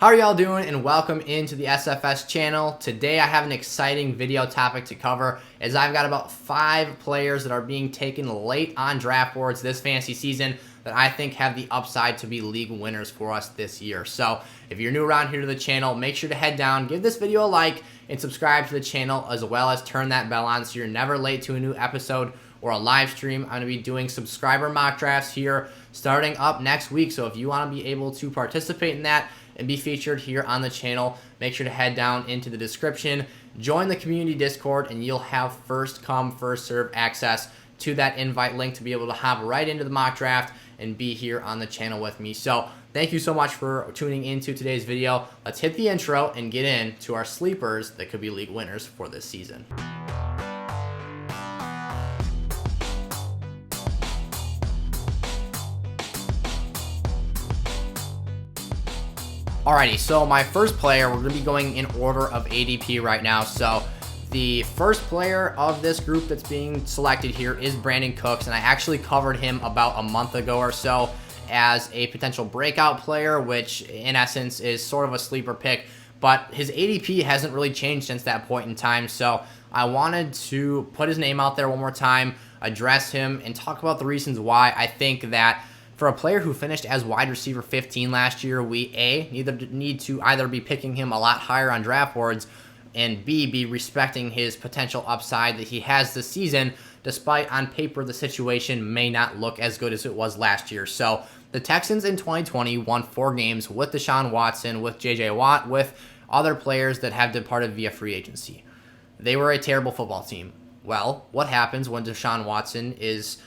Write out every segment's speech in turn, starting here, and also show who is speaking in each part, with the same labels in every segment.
Speaker 1: How are y'all doing, and welcome into the SFS channel. Today I have an exciting video topic to cover, as I've got about 5 players that are being taken late on draft boards this fantasy season that I think have the upside to be league winners for us this year. So if you're new around here to the channel, make sure to head down, give this video a like, and subscribe to the channel, as well as turn that bell on so you're never late to a new episode or a live stream. I'm going to be doing subscriber mock drafts here starting up next week. So if you want to be able to participate in that and be featured here on the channel, make sure to head down into the description, join the community Discord, and you'll have first come, first serve access to that invite link to be able to hop right into the mock draft and be here on the channel with me. So thank you so much for tuning into today's video. Let's hit the intro and get into our sleepers that could be league winners for this season. Alrighty, so my first player, we're going to be going in order of ADP right now. So the first player of this group that's being selected here is Brandon Cooks, and I actually covered him about a month ago or so as a potential breakout player, which in essence is sort of a sleeper pick, but his ADP hasn't really changed since that point in time. So I wanted to put his name out there one more time, address him, and talk about the reasons why I think that for a player who finished as wide receiver 15 last year, we need to either be picking him a lot higher on draft boards, and B, be respecting his potential upside that he has this season, despite on paper the situation may not look as good as it was last year. So the Texans in 2020 won 4 games with Deshaun Watson, with J.J. Watt, with other players that have departed via free agency. They were a terrible football team. Well, what happens when Deshaun Watson is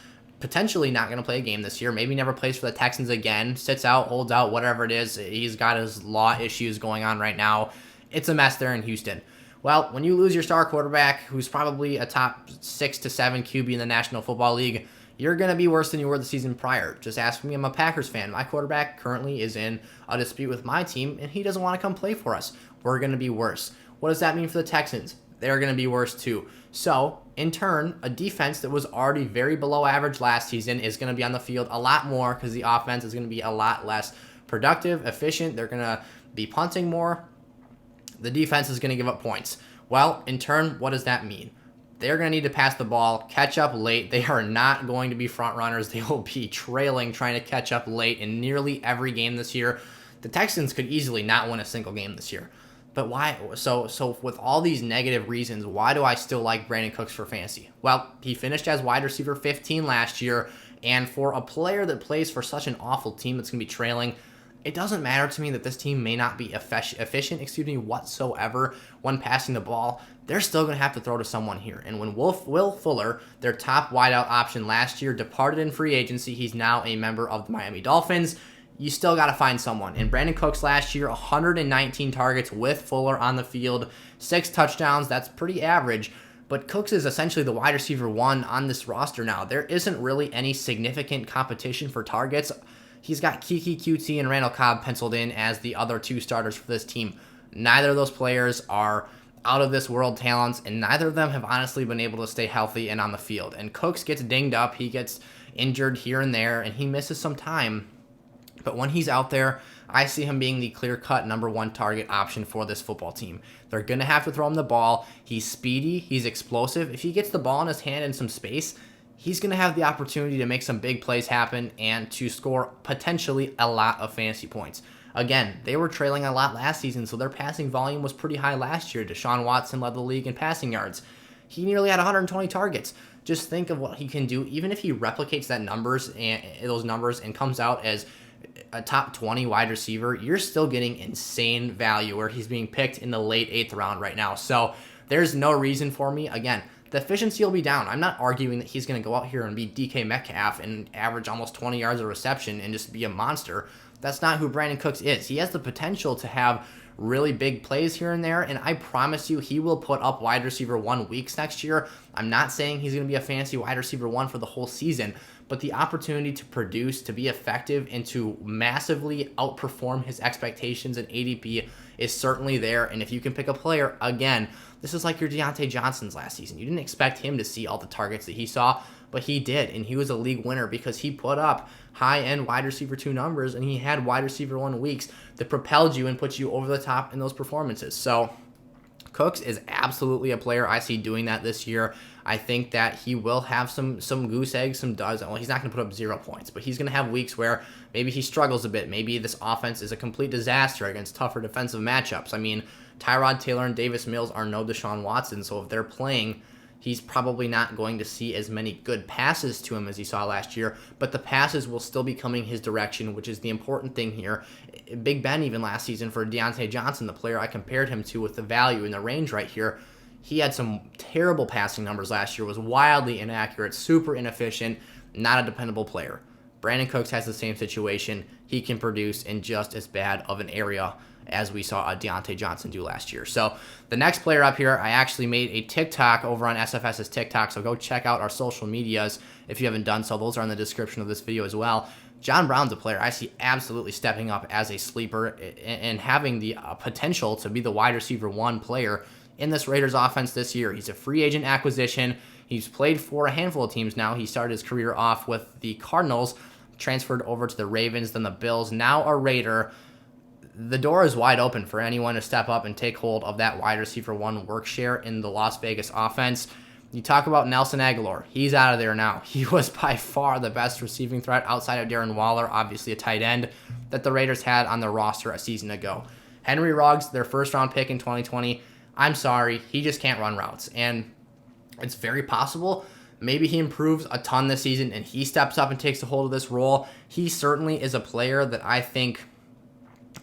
Speaker 1: potentially not going to play a game this year, maybe never plays for the Texans again, sits out, holds out, whatever it is? He's got his law issues going on right now. It's a mess there in Houston. Well, when you lose your star quarterback, who's probably a top 6 to 7 QB in the National Football League, you're going to be worse than you were the season prior. Just ask me. I'm a Packers fan. My quarterback currently is in a dispute with my team, and he doesn't want to come play for us. We're going to be worse. What does that mean for the Texans? They're going to be worse too. So, in turn, a defense that was already very below average last season is going to be on the field a lot more because the offense is going to be a lot less productive, efficient. They're going to be punting more. The defense is going to give up points. Well, in turn, what does that mean? They're going to need to pass the ball, catch up late. They are not going to be front runners. They will be trailing, trying to catch up late in nearly every game this year. The Texans could easily not win a single game this year. But why? So with all these negative reasons, why do I still like Brandon Cooks for fantasy? Well, he finished as wide receiver 15 last year, and for a player that plays for such an awful team that's going to be trailing, it doesn't matter to me that this team may not be efficient, whatsoever when passing the ball. They're still going to have to throw to someone here. And when Will Fuller, their top wideout option last year, departed in free agency, he's now a member of the Miami Dolphins. You still got to find someone. And Brandon Cooks last year, 119 targets with Fuller on the field, 6 touchdowns. That's pretty average. But Cooks is essentially the wide receiver 1 on this roster now. There isn't really any significant competition for targets. He's got Kiki QT and Randall Cobb penciled in as the other 2 starters for this team. Neither of those players are out of this world talents, and neither of them have honestly been able to stay healthy and on the field. And Cooks gets dinged up. He gets injured here and there, and he misses some time. But when he's out there, I see him being the clear-cut number 1 target option for this football team. They're going to have to throw him the ball. He's speedy. He's explosive. If he gets the ball in his hand in some space, he's going to have the opportunity to make some big plays happen and to score potentially a lot of fantasy points. Again, they were trailing a lot last season, so their passing volume was pretty high last year. Deshaun Watson led the league in passing yards. He nearly had 120 targets. Just think of what he can do. Even if he replicates those numbers and comes out as a top 20 wide receiver, you're still getting insane value where he's being picked in the late 8th round right now. So there's no reason for me. Again, the efficiency will be down. I'm not arguing that he's going to go out here and be DK Metcalf and average almost 20 yards of reception and just be a monster. That's not who Brandon Cooks is. He has the potential to have really big plays here and there, and I promise you he will put up wide receiver 1 weeks next year. I'm not saying he's going to be a fantasy wide receiver 1 for the whole season, but the opportunity to produce, to be effective, and to massively outperform his expectations in ADP is certainly there. And if you can pick a player, again, this is like your Deontay Johnson's last season. You didn't expect him to see all the targets that he saw, but he did, and he was a league winner because he put up high-end wide receiver 2 numbers, and he had wide receiver 1 weeks that propelled you and put you over the top in those performances. So Cooks is absolutely a player I see doing that this year. I think that he will have some goose eggs, some duds. Well, he's not going to put up 0 points, but he's going to have weeks where maybe he struggles a bit. Maybe this offense is a complete disaster against tougher defensive matchups. I mean, Tyrod Taylor and Davis Mills are no Deshaun Watson, so if they're playing, he's probably not going to see as many good passes to him as he saw last year, but the passes will still be coming his direction, which is the important thing here. Big Ben, even last season for Deontay Johnson, the player I compared him to with the value and the range right here, he had some terrible passing numbers last year, was wildly inaccurate, super inefficient, not a dependable player. Brandon Cooks has the same situation. He can produce in just as bad of an area as we saw Deontay Johnson do last year. So the next player up here, I actually made a TikTok over on SFS's TikTok, so go check out our social medias if you haven't done so. Those are in the description of this video as well. John Brown's a player I see absolutely stepping up as a sleeper and having the potential to be the wide receiver 1 player in this Raiders offense this year. He's a free agent acquisition. He's played for a handful of teams now. He started his career off with the Cardinals, transferred over to the Ravens, then the Bills, now a Raider. The door is wide open for anyone to step up and take hold of that wide receiver 1 work share in the Las Vegas offense. You talk about Nelson Agholor. He's out of there now. He was by far the best receiving threat outside of Darren Waller, obviously a tight end, that the Raiders had on their roster a season ago. Henry Ruggs, their first-round pick in 2020, I'm sorry, he just can't run routes. And it's very possible maybe he improves a ton this season and he steps up and takes a hold of this role. He certainly is a player that I think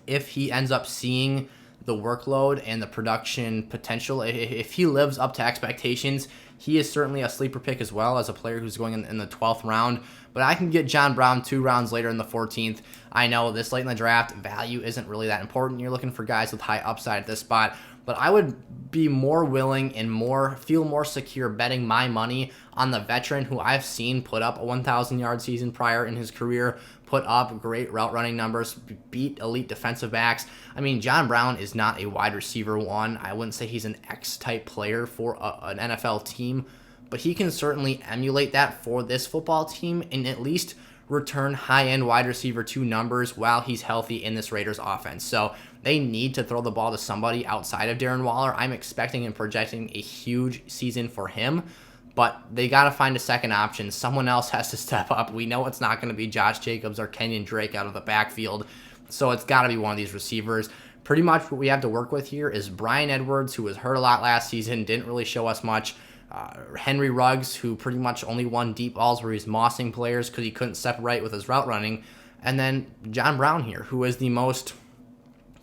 Speaker 1: if he ends up seeing the workload and the production potential, if he lives up to expectations, he is certainly a sleeper pick as well as a player who's going in the 12th round. But I can get John Brown 2 rounds later in the 14th. I know this late in the draft, value isn't really that important. You're looking for guys with high upside at this spot. But I would be more willing and feel more secure betting my money on the veteran who I've seen put up a 1,000-yard season prior in his career, put up great route running numbers, beat elite defensive backs. I mean, John Brown is not a wide receiver 1. I wouldn't say he's an X-type player for an NFL team, but he can certainly emulate that for this football team and at least return high-end wide receiver 2 numbers while he's healthy in this Raiders offense. So they need to throw the ball to somebody outside of Darren Waller. I'm expecting and projecting a huge season for him, but they got to find a second option. Someone else has to step up. We know it's not going to be Josh Jacobs or Kenyon Drake out of the backfield, so it's got to be one of these receivers. Pretty much what we have to work with here is Bryan Edwards, who was hurt a lot last season, didn't really show us much. Henry Ruggs, who pretty much only won deep balls where he's mossing players because he couldn't separate with his route running. And then John Brown here, who is the most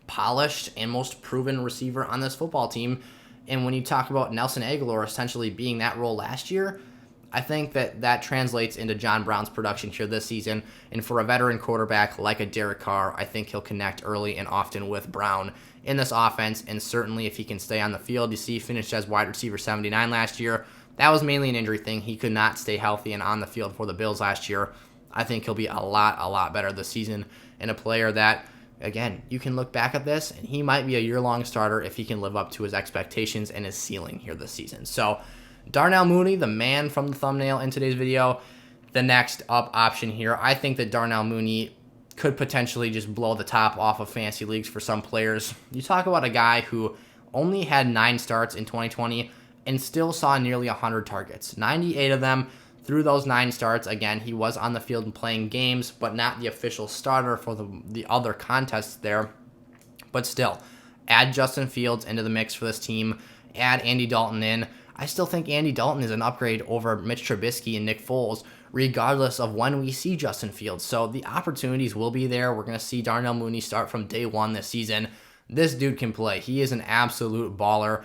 Speaker 1: polished and most proven receiver on this football team. And when you talk about Nelson Agholor essentially being that role last year, I think that translates into John Brown's production here this season. And for a veteran quarterback like a Derek Carr, I think he'll connect early and often with Brown in this offense. And certainly if he can stay on the field, you see he finished as wide receiver 79 last year. That was mainly an injury thing. He could not stay healthy and on the field for the Bills last year. I think he'll be a lot better this season, and a player that, again, you can look back at this, and he might be a year-long starter if he can live up to his expectations and his ceiling here this season. So Darnell Mooney, the man from the thumbnail in today's video, the next up option here. I think that Darnell Mooney could potentially just blow the top off of fantasy leagues for some players. You talk about a guy who only had 9 starts in 2020 and still saw nearly 100 targets, 98 of them. Through those 9 starts, again, he was on the field and playing games, but not the official starter for the other contests there. But still, add Justin Fields into the mix for this team, add Andy Dalton in. I still think Andy Dalton is an upgrade over Mitch Trubisky and Nick Foles, regardless of when we see Justin Fields. So the opportunities will be there. We're going to see Darnell Mooney start from day 1 this season. This dude can play. He is an absolute baller.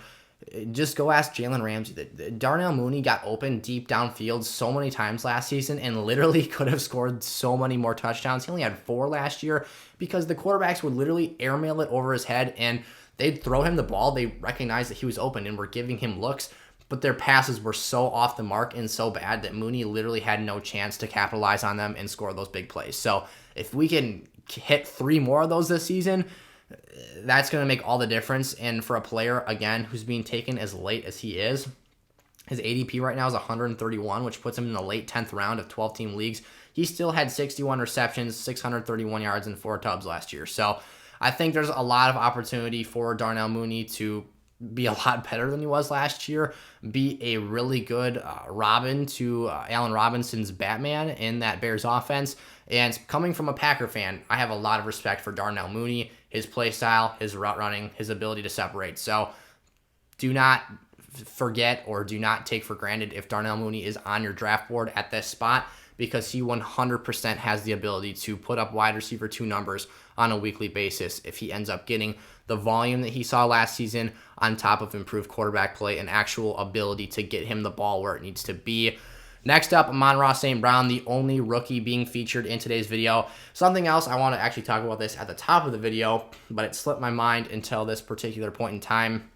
Speaker 1: Just go ask Jalen Ramsey. Darnell Mooney got open deep downfield so many times last season and literally could have scored so many more touchdowns. He only had 4 last year because the quarterbacks would literally airmail it over his head and they'd throw him the ball. They recognized that he was open and were giving him looks, but their passes were so off the mark and so bad that Mooney literally had no chance to capitalize on them and score those big plays. So if we can hit 3 more of those this season, that's going to make all the difference. And for a player, again, who's being taken as late as he is, His ADP right now is 131, which puts him in the late 10th round of 12-team leagues. He still had 61 receptions, 631 yards, and 4 tubs last year. So I think there's a lot of opportunity for Darnell Mooney to be a lot better than he was last year, be a really good Robin to Allen Robinson's Batman in that Bears offense. And coming from a Packer fan, I have a lot of respect for Darnell Mooney, his play style, his route running, his ability to separate. So do not forget or do not take for granted if Darnell Mooney is on your draft board at this spot, because he 100% has the ability to put up wide receiver 2 numbers on a weekly basis if he ends up getting the volume that he saw last season on top of improved quarterback play and actual ability to get him the ball where it needs to be. Next up, Monroe St Brown, the only rookie being featured in today's video. Something else, I want to actually talk about this at the top of the video, but it slipped my mind until this particular point in time.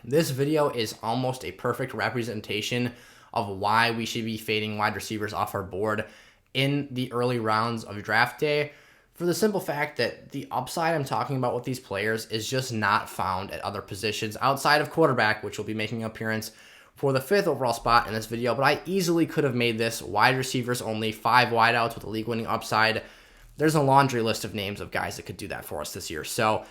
Speaker 1: This video is almost a perfect representation of why we should be fading wide receivers off our board in the early rounds of draft day, for the simple fact that the upside I'm talking about with these players is just not found at other positions outside of quarterback, which will be making an appearance for the 5th overall spot in this video. But I easily could have made this wide receivers only, 5 wideouts with a league-winning upside. There's a laundry list of names of guys that could do that for us this year. So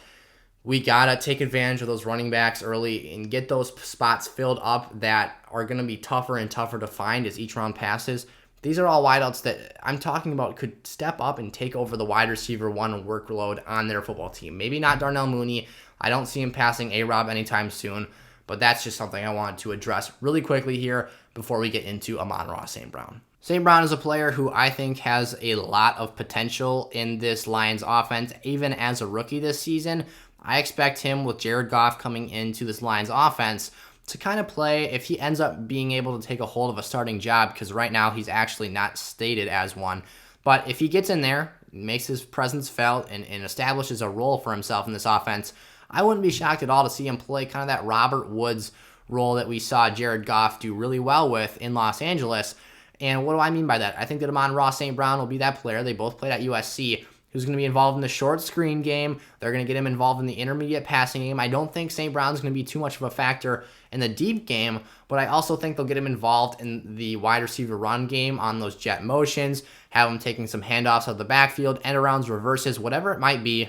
Speaker 1: we got to take advantage of those running backs early and get those spots filled up that are going to be tougher and tougher to find as each round passes. These are all wideouts that I'm talking about could step up and take over the wide receiver 1 workload on their football team. Maybe not Darnell Mooney. I don't see him passing A-Rob anytime soon, but that's just something I wanted to address really quickly here before we get into Monroe St Brown. St. Brown is a player who I think has a lot of potential in this Lions offense, even as a rookie this season. I expect him, with Jared Goff coming into this Lions offense, to kind of play, if he ends up being able to take a hold of a starting job, because right now he's actually not stated as one. But if he gets in there, makes his presence felt, and establishes a role for himself in this offense, I wouldn't be shocked at all to see him play kind of that Robert Woods role that we saw Jared Goff do really well with in Los Angeles. And what do I mean by that? I think that Monroe St. Brown will be that player. They both played at USC. Who's going to be involved in the short screen game. They're going to get him involved in the intermediate passing game. I don't think St. Brown's going to be too much of a factor in the deep game, but I also think they'll get him involved in the wide receiver run game on those jet motions, have him taking some handoffs out of the backfield, end arounds, reverses, whatever it might be.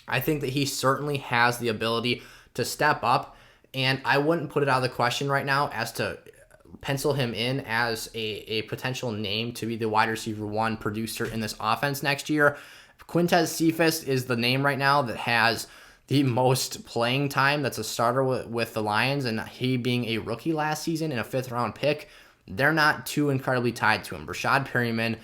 Speaker 1: I think that he certainly has the ability to step up, and I wouldn't put it out of the question right now as to pencil him in as a potential name to be the wide receiver 1 producer in this offense next year. Quintez Cephas is the name right now that has the most playing time that's a starter with the Lions, and he being a rookie last season and a 5th round pick, they're not too incredibly tied to him. Rashad Perryman,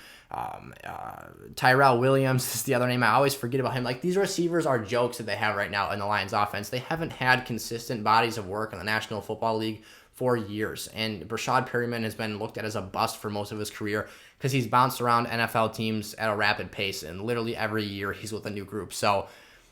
Speaker 1: Tyrell Williams is the other name. I always forget about him. Like, these receivers are jokes that they have right now in the Lions offense. They haven't had consistent bodies of work in the National Football League for years, and Rashad Perryman has been looked at as a bust for most of his career because he's bounced around NFL teams at a rapid pace, and literally every year he's with a new group. So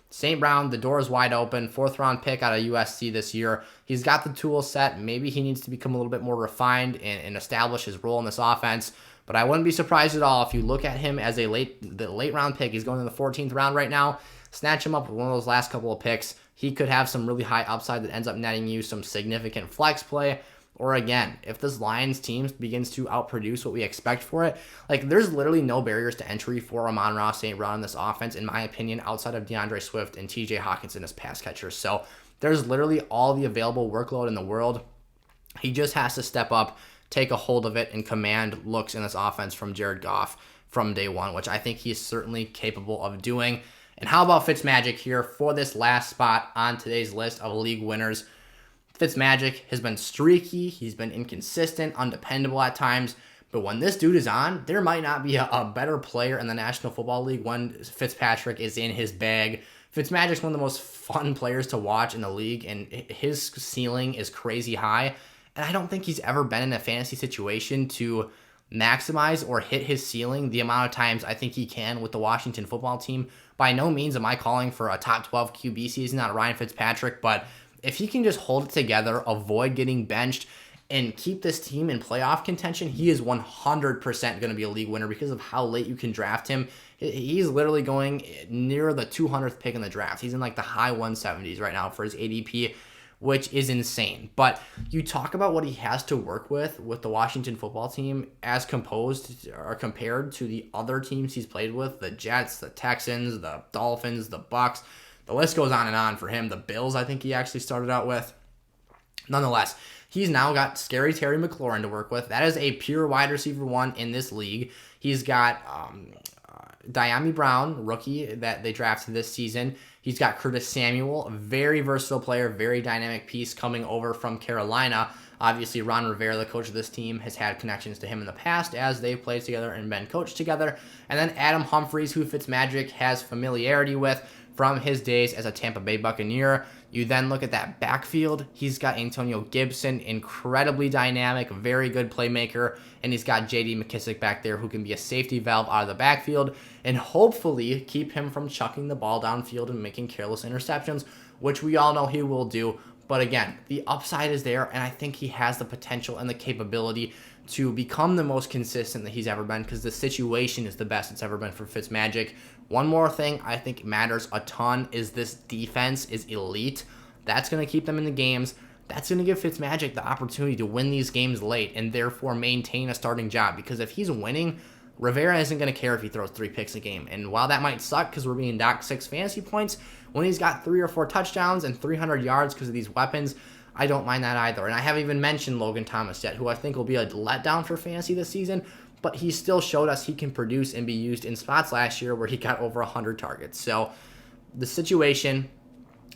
Speaker 1: St. Brown, the door is wide open, 4th round pick out of USC this year. He's got the tool set. Maybe he needs to become a little bit more refined and establish his role in this offense, but I wouldn't be surprised at all if you look at him as the late round pick. He's going in the 14th round right now. Snatch him up with one of those last couple of picks. He could have some really high upside that ends up netting you some significant flex play. Or again, if this Lions team begins to outproduce what we expect for it, like, there's literally no barriers to entry for Monroe St. Brown in this offense, in my opinion, outside of DeAndre Swift and TJ Hawkinson as pass catchers. So there's literally all the available workload in the world. He just has to step up, take a hold of it, and command looks in this offense from Jared Goff from day one, which I think he's certainly capable of doing. And how about Fitzmagic here for this last spot on today's list of league winners? Fitzmagic has been streaky. He's been inconsistent, undependable at times. But when this dude is on, there might not be a better player in the National Football League when Fitzpatrick is in his bag. Fitzmagic's one of the most fun players to watch in the league, and his ceiling is crazy high. And I don't think he's ever been in a fantasy situation to maximize or hit his ceiling the amount of times I think he can with the Washington football team. By no means am I calling for a top 12 QB season out of Ryan Fitzpatrick, but if he can just hold it together, avoid getting benched, and keep this team in playoff contention, he is 100% going to be a league winner because of how late you can draft him. He's literally going near the 200th pick in the draft. He's in like the high 170s right now for his ADP, which is insane. But you talk about what he has to work with the Washington football team as composed or compared to the other teams he's played with, the Jets, the Texans, the Dolphins, the Bucks. The list goes on and on for him. The Bills, I think he actually started out with. Nonetheless, he's now got Scary Terry McLaurin to work with. That is a pure wide receiver one in this league. He's got Diami Brown, rookie that they drafted this season. He's got Curtis Samuel, a very versatile player, very dynamic piece coming over from Carolina. Obviously, Ron Rivera, the coach of this team, has had connections to him in the past as they've played together and been coached together. And then Adam Humphries, who Fitzmagic has familiarity with from his days as a Tampa Bay Buccaneer. You then look at that backfield. He's got Antonio Gibson, incredibly dynamic, very good playmaker, and he's got J.D. McKissic back there who can be a safety valve out of the backfield and hopefully keep him from chucking the ball downfield and making careless interceptions, which we all know he will do. But again, the upside is there, and I think he has the potential and the capability to become the most consistent that he's ever been because the situation is the best it's ever been for Fitzmagic. One more thing I think matters a ton is this defense is elite. That's going to keep them in the games. That's going to give Fitzmagic the opportunity to win these games late and therefore maintain a starting job because if he's winning, Rivera isn't going to care if he throws 3 picks a game. And while that might suck because we're being docked 6 fantasy points, when he's got 3 or 4 touchdowns and 300 yards because of these weapons, I don't mind that either. And I haven't even mentioned Logan Thomas yet, who I think will be a letdown for fantasy this season, but he still showed us he can produce and be used in spots last year where he got over 100 targets. So the situation,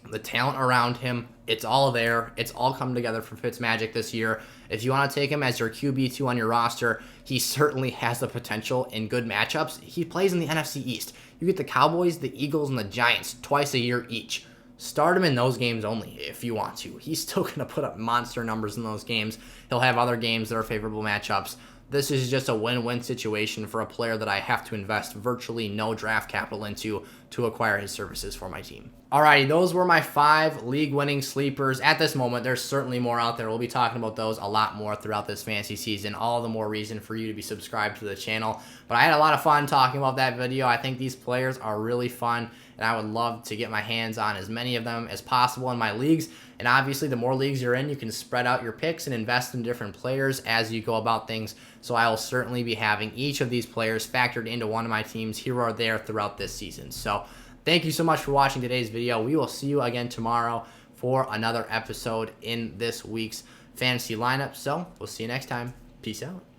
Speaker 1: the talent around him, it's all there. It's all come together for Fitzmagic this year. If you want to take him as your QB2 on your roster, he certainly has the potential in good matchups. He plays in the NFC East. You get the Cowboys, the Eagles, and the Giants twice a year each. Start him in those games only if you want to. He's still going to put up monster numbers in those games. He'll have other games that are favorable matchups. This is just a win-win situation for a player that I have to invest virtually no draft capital into to acquire his services for my team. Alrighty, those were my 5 league-winning sleepers. At this moment, there's certainly more out there. We'll be talking about those a lot more throughout this fantasy season. All the more reason for you to be subscribed to the channel. But I had a lot of fun talking about that video. I think these players are really fun, and I would love to get my hands on as many of them as possible in my leagues. And obviously, the more leagues you're in, you can spread out your picks and invest in different players as you go about things. So I will certainly be having each of these players factored into one of my teams here or there throughout this season. So thank you so much for watching today's video. We will see you again tomorrow for another episode in this week's fantasy lineup. So we'll see you next time. Peace out.